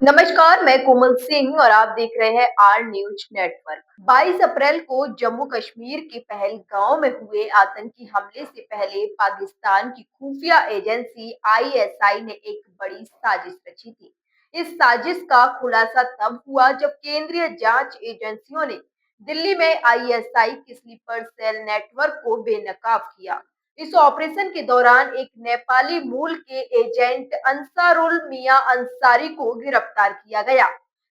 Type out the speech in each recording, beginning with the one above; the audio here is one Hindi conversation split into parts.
नमस्कार, मैं कोमल सिंह और आप देख रहे हैं आर न्यूज नेटवर्क। 22 अप्रैल को जम्मू कश्मीर के पहलगांव में हुए आतंकी हमले से पहले पाकिस्तान की खुफिया एजेंसी आईएसआई ने एक बड़ी साजिश रची थी। इस साजिश का खुलासा तब हुआ जब केंद्रीय जांच एजेंसियों ने दिल्ली में आईएसआई के स्लीपर सेल नेटवर्क को बेनकाब किया। इस ऑपरेशन के दौरान एक नेपाली मूल के एजेंट अंसारुल मियां अंसारी को गिरफ्तार किया गया,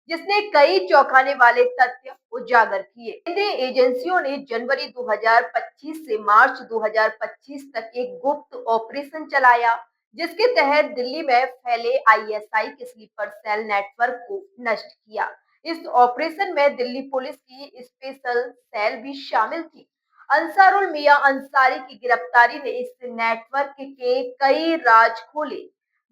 जिसने कई चौंकाने वाले तथ्य उजागर किए। केंद्रीय एजेंसियों ने जनवरी 2025 से मार्च 2025 तक एक गुप्त ऑपरेशन चलाया, जिसके तहत दिल्ली में फैले आईएसआई के स्लीपर सेल नेटवर्क को नष्ट किया। इस ऑपरेशन में दिल्ली पुलिस की स्पेशल सेल भी शामिल थी। अंसारुल मियां अंसारी की गिरफ्तारी ने इस नेटवर्क के कई राज खोले,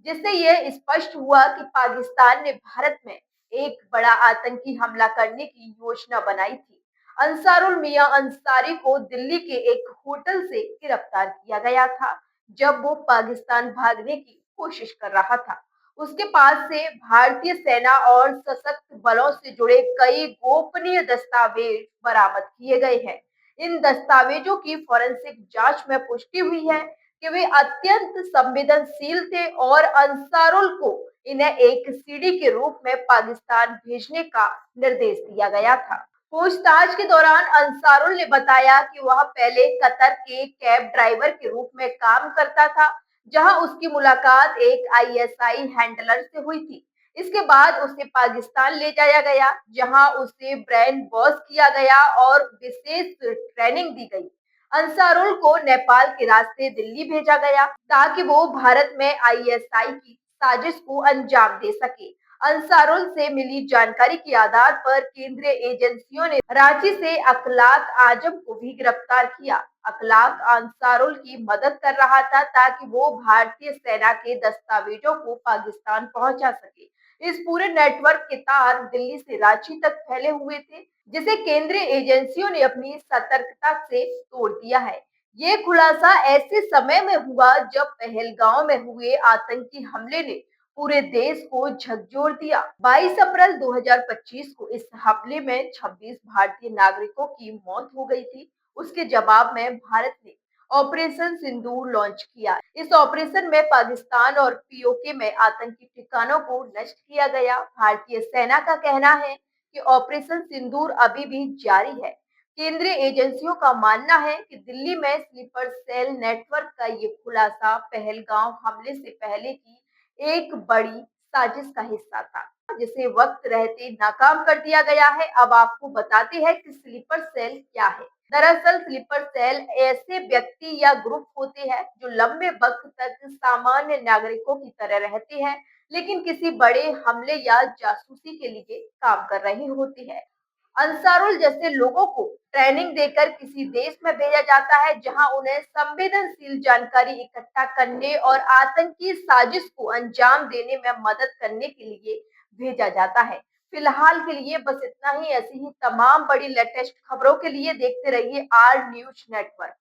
जिससे यह स्पष्ट हुआ कि पाकिस्तान ने भारत में एक बड़ा आतंकी हमला करने की योजना बनाई थी। अंसारुल मियां अंसारी को दिल्ली के एक होटल से गिरफ्तार किया गया था, जब वो पाकिस्तान भागने की कोशिश कर रहा था। उसके पास से भारतीय सेना और सशस्त्र बलों से जुड़े कई गोपनीय दस्तावेज बरामद किए गए हैं। इन दस्तावेजों की फोरेंसिक जांच में पुष्टि हुई है कि वे अत्यंत संवेदनशील थे और अंसारुल को इन्हें एक सीडी के रूप में पाकिस्तान भेजने का निर्देश दिया गया था। पूछताछ के दौरान अंसारुल ने बताया कि वह पहले कतर के कैब ड्राइवर के रूप में काम करता था, जहां उसकी मुलाकात एक आईएसआई हैंडलर से हुई थी। इसके बाद उसे पाकिस्तान ले जाया गया, जहां उसे ब्रेन वॉश किया गया और विशेष ट्रेनिंग दी गई। अंसारुल को नेपाल के रास्ते दिल्ली भेजा गया ताकि वो भारत में आईएसआई की साजिश को अंजाम दे सके। अंसारुल से मिली जानकारी के आधार पर केंद्रीय एजेंसियों ने रांची से अखलाक आजम को भी गिरफ्तार किया। अखलाक अंसारुल की मदद कर रहा था ताकि वो भारतीय सेना के दस्तावेजों को पाकिस्तान पहुंचा सके। इस पूरे नेटवर्क के तार दिल्ली से रांची तक फैले हुए थे, जिसे केंद्रीय एजेंसियों ने अपनी सतर्कता से तोड़ दिया है। ये खुलासा ऐसे समय में हुआ जब पहलगांव में हुए आतंकी हमले ने पूरे देश को झकझोर दिया। 22 अप्रैल 2025 को इस हमले में 26 भारतीय नागरिकों की मौत हो गई थी। उसके जवाब में भारत ने ऑपरेशन सिंदूर लॉन्च किया। इस ऑपरेशन में पाकिस्तान और पीओके में आतंकी ठिकानों को नष्ट किया गया। भारतीय सेना का कहना है कि ऑपरेशन सिंदूर अभी भी जारी है। केंद्रीय एजेंसियों का मानना है कि दिल्ली में स्लीपर सेल नेटवर्क का ये खुलासा पहलगांव हमले से पहले की एक बड़ी साजिश का हिस्सा था, जिसे वक्त रहते नाकाम कर दिया गया है। अब आपको बताते हैं कि स्लीपर सेल क्या है। दरअसल स्लीपर सेल ऐसे व्यक्ति या ग्रुप होते हैं जो लंबे वक्त तक सामान्य नागरिकों की तरह रहते हैं, लेकिन किसी बड़े हमले या जासूसी के लिए काम कर रहे होते हैं। अंसारुल जैसे लोगों को ट्रेनिंग देकर किसी देश में भेजा जाता है, जहां उन्हें संवेदनशील जानकारी इकट्ठा करने और आतंकी साजिश को अंजाम देने में मदद करने के लिए भेजा जाता है। फिलहाल के लिए बस इतना ही। ऐसी ही तमाम बड़ी लेटेस्ट खबरों के लिए देखते रहिए आर न्यूज नेटवर्क।